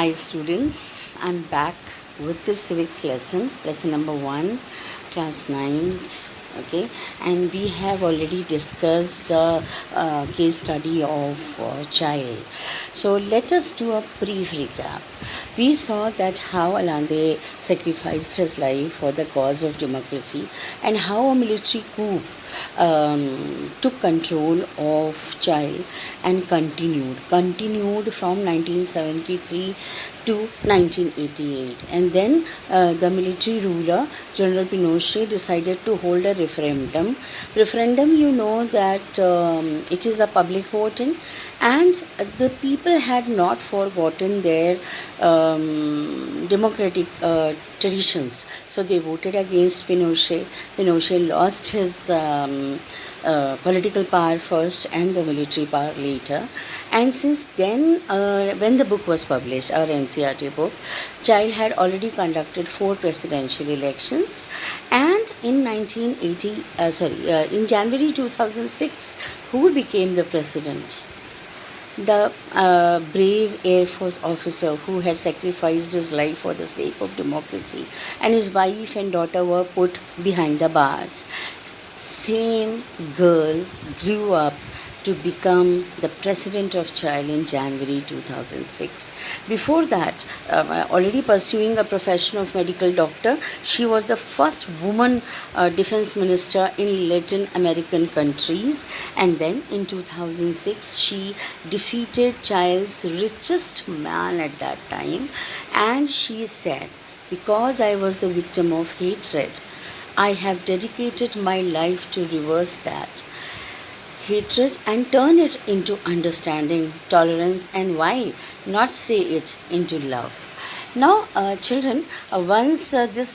Hi students, I'm back with the civics lesson number 1, class 9th. Okay, and we have already discussed the case study of child. So let us do a brief recap. We saw that how Allende sacrificed his life for the cause of democracy and how a military coup took control of child and continued from 1973 to 1988, and then the military ruler General Pinochet decided to hold a referendum. You know that it is a public voting, and the people had not forgotten their democratic traditions, so they voted against Pinochet lost his political power first and the military power later. And since then, when the book was published, our NCERT book, Child had already conducted 4 presidential elections, and in in January 2006, who became the president? The brave Air Force officer who had sacrificed his life for the sake of democracy, and his wife and daughter were put behind the bars. Same girl grew up to become the president of Child in January 2006. Before that, already pursuing a profession of medical doctor, she was the first woman defense minister in Latin American countries. And then in 2006, she defeated Child's richest man at that time. And she said, "Because I was the victim of hatred, I have dedicated my life to reverse that hatred and turn it into understanding, tolerance, and why not say it into love." Now, children, once this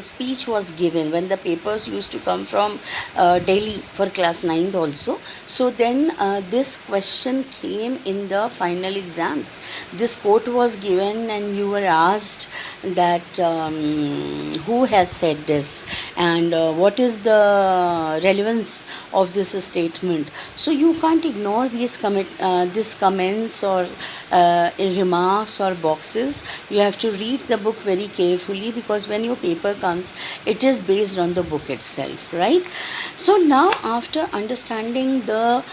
speech was given, when the papers used to come from Delhi for class 9th also, so then this question came in the final exams. This quote was given, and you were asked that who has said this, and what is the relevance of this statement. So you can't ignore these comments or remarks or boxes. You have to read the book very carefully, because when your paper comes, it is based on the book itself, right? So now, after understanding the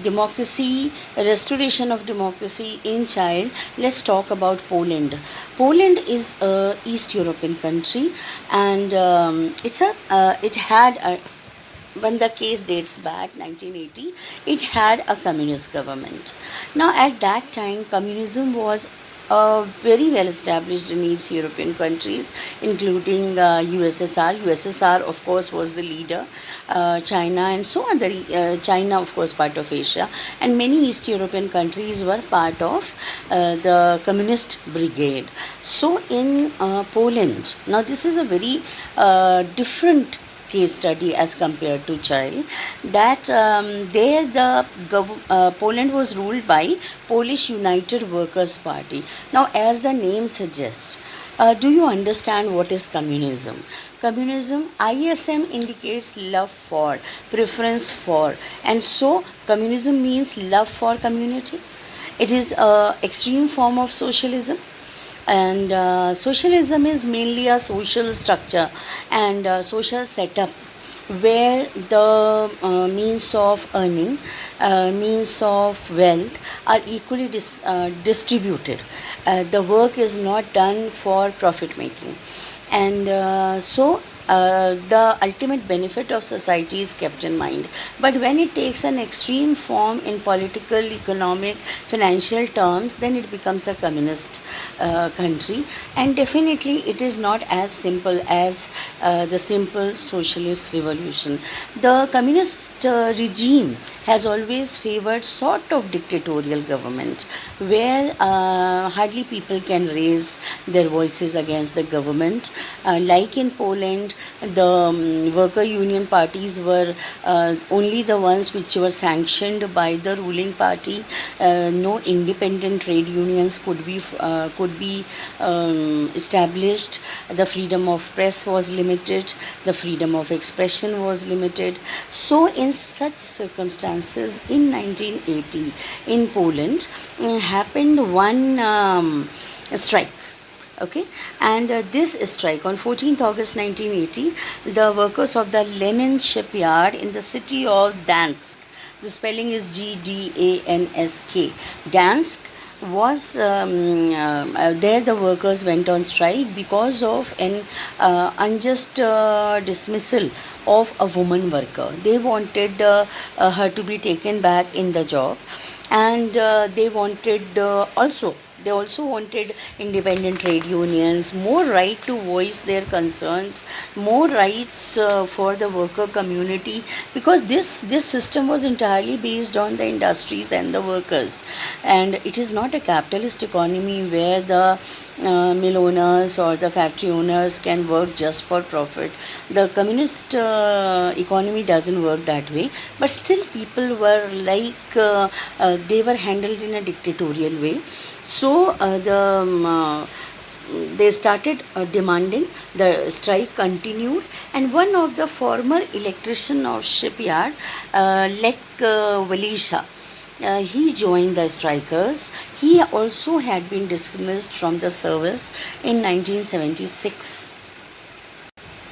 democracy, restoration of democracy in Child, let's talk about Poland. Poland is a East European country, and it had when the case dates back 1980, it had a communist government. Now, at that time, communism was very well established in East European countries, including USSR. USSR, of course, was the leader. China and so on. China, of course, part of Asia, and many East European countries were part of the Communist Brigade. So in Poland, now this is a very different case study as compared to Child, that there Poland was ruled by Polish United Workers' Party. Now, as the name suggests, do you understand what is communism? Communism, ISM, indicates love for, preference for, and so communism means love for community. It is an extreme form of socialism. And socialism is mainly a social structure and social setup where the means of earning, means of wealth are equally distributed. The work is not done for profit making. And so the ultimate benefit of society is kept in mind. But when it takes an extreme form in political, economic, financial terms, then it becomes a communist country. And definitely it is not as simple as the simple socialist revolution. The communist regime has always favored sort of dictatorial government, where hardly people can raise their voices against the government. Like in Poland, the worker union parties were only the ones which were sanctioned by the ruling party. No independent trade unions could be established. The freedom of press was limited. The freedom of expression was limited. So, in such circumstances, in 1980, in Poland, happened one strike. Okay, and this strike on 14th August 1980, the workers of the Lenin shipyard in the city of Dansk, the spelling is Gdansk, Dansk, was there the workers went on strike because of an unjust dismissal of a woman worker. They wanted her to be taken back in the job, and they also wanted independent trade unions, more right to voice their concerns, more rights for the worker community, because this system was entirely based on the industries and the workers, and it is not a capitalist economy where the mill owners or the factory owners can work just for profit. The communist economy doesn't work that way, but still people were like they were handled in a dictatorial way. So they started demanding. The strike continued, and one of the former electrician of shipyard, Lech Walesa, he joined the strikers. He also had been dismissed from the service in 1976.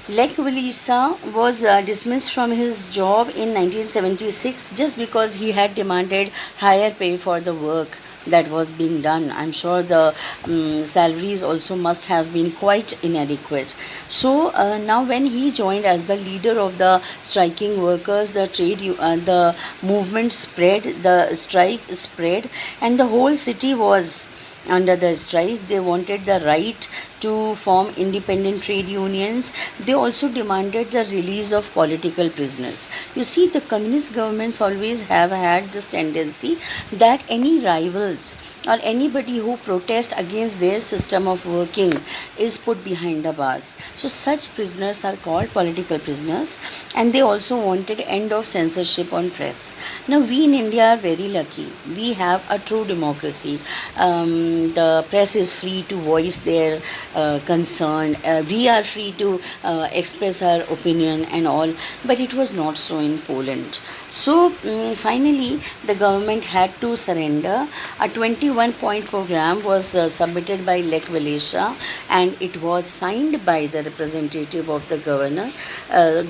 Lech Walesa was dismissed from his job in 1976 just because he had demanded higher pay for the work that was being done. I'm sure the salaries also must have been quite inadequate. So now when he joined as the leader of the striking workers, the movement spread, the strike spread, and the whole city was under the strike. They wanted the right to form independent trade unions. They also demanded the release of political prisoners. You see, the communist governments always have had this tendency that any rivals or anybody who protest against their system of working is put behind the bars. So such prisoners are called political prisoners, and they also wanted end of censorship on press. Now we in India are very lucky. We have a true democracy. The press is free to voice their concern. We are free to express our opinion and all, but it was not so in Poland. So finally the government had to surrender. A 21-point program was submitted by Lech Walesa, and it was signed by the representative of the government. The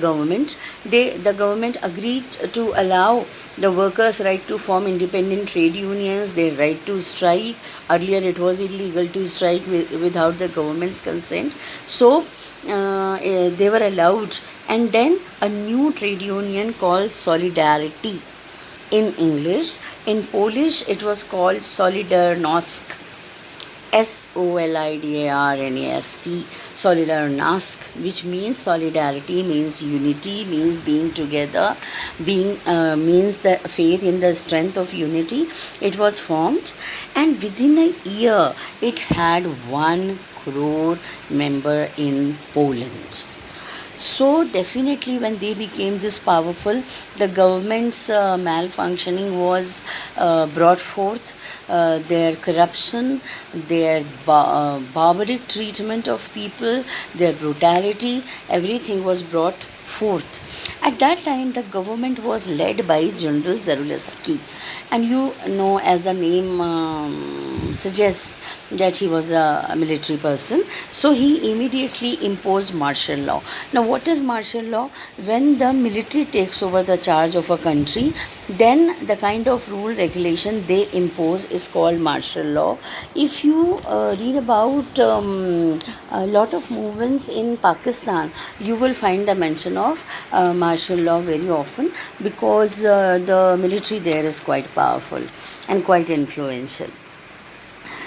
government agreed to allow the workers' right to form independent trade unions, their right to strike. Earlier it was illegal to strike without the government's consent. So they were allowed, and then a new trade union called Solidarity in English. In Polish it was called Solidarnosc, Solidarnosc, Solidarnosc, which means solidarity, means unity, means being together, means the faith in the strength of unity. It was formed, and within a year it had 1 crore member in Poland. So definitely when they became this powerful, the government's malfunctioning was brought forth. Their corruption, their barbaric treatment of people, their brutality, everything was brought forth. At that time, the government was led by General Zarulewski, and you know, as the name suggests, that he was a military person. So he immediately imposed martial law. Now, what is martial law? When the military takes over the charge of a country, then the kind of rule regulation they impose is called martial law. If you read about a lot of movements in Pakistan, you will find the mention of martial law very often, because the military there is quite powerful and quite influential.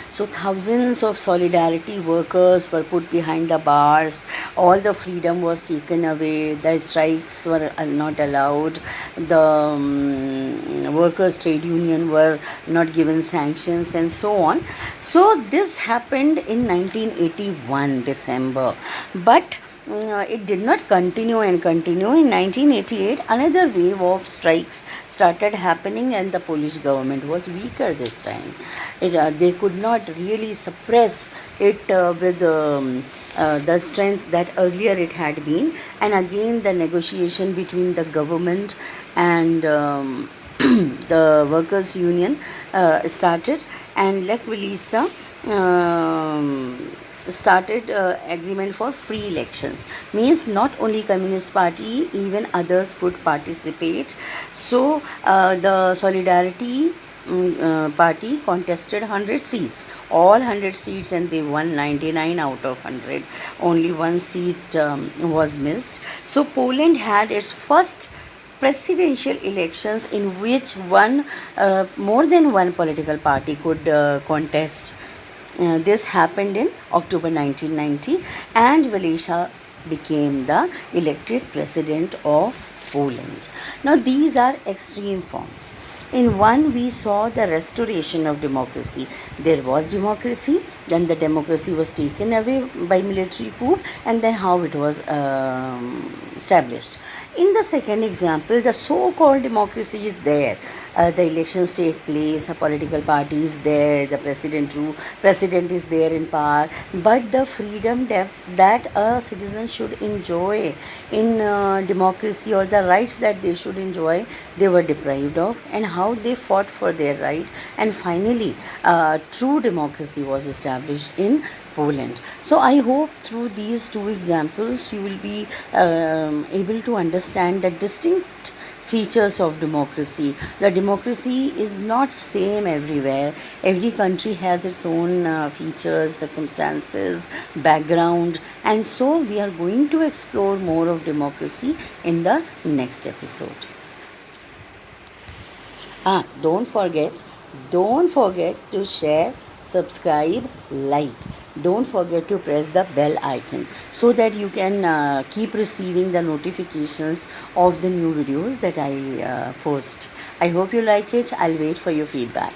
So thousands of solidarity workers were put behind the bars. All the freedom was taken away. The strikes were not allowed. The workers' trade union were not given sanctions, and so on. So this happened in 1981 December. But it did not continue and continue. In 1988, another wave of strikes started happening, and the Polish government was weaker this time. They could not really suppress it with the strength that earlier it had been. And again, the negotiation between the government and the workers' union started, and Lech Walesa started agreement for free elections. Means not only Communist Party, even others could participate. So the Solidarity party contested 100 seats, all 100 seats, and they won 99 out of 100. Only one seat was missed. So Poland had its first presidential elections in which more than one political party could contest. This happened in October 1990, and Walesa became the elected president of Poland. Now, these are extreme forms. In one, we saw the restoration of democracy. There was democracy, then the democracy was taken away by military coup, and then how it was established. In the second example, the so-called democracy is there. The elections take place, a political party is there, the president is there in power, but the freedom that a citizen should enjoy in democracy, or the rights that they should enjoy, they were deprived of, and how they fought for their right, and finally true democracy was established in Poland. So I hope through these two examples you will be able to understand the distinct features of democracy. The democracy is not same everywhere. Every country has its own features, circumstances, background, and so we are going to explore more of democracy in the next episode. Don't forget to share, subscribe, like. Don't forget to press the bell icon so that you can keep receiving the notifications of the new videos that I post. I hope you like it. I'll wait for your feedback.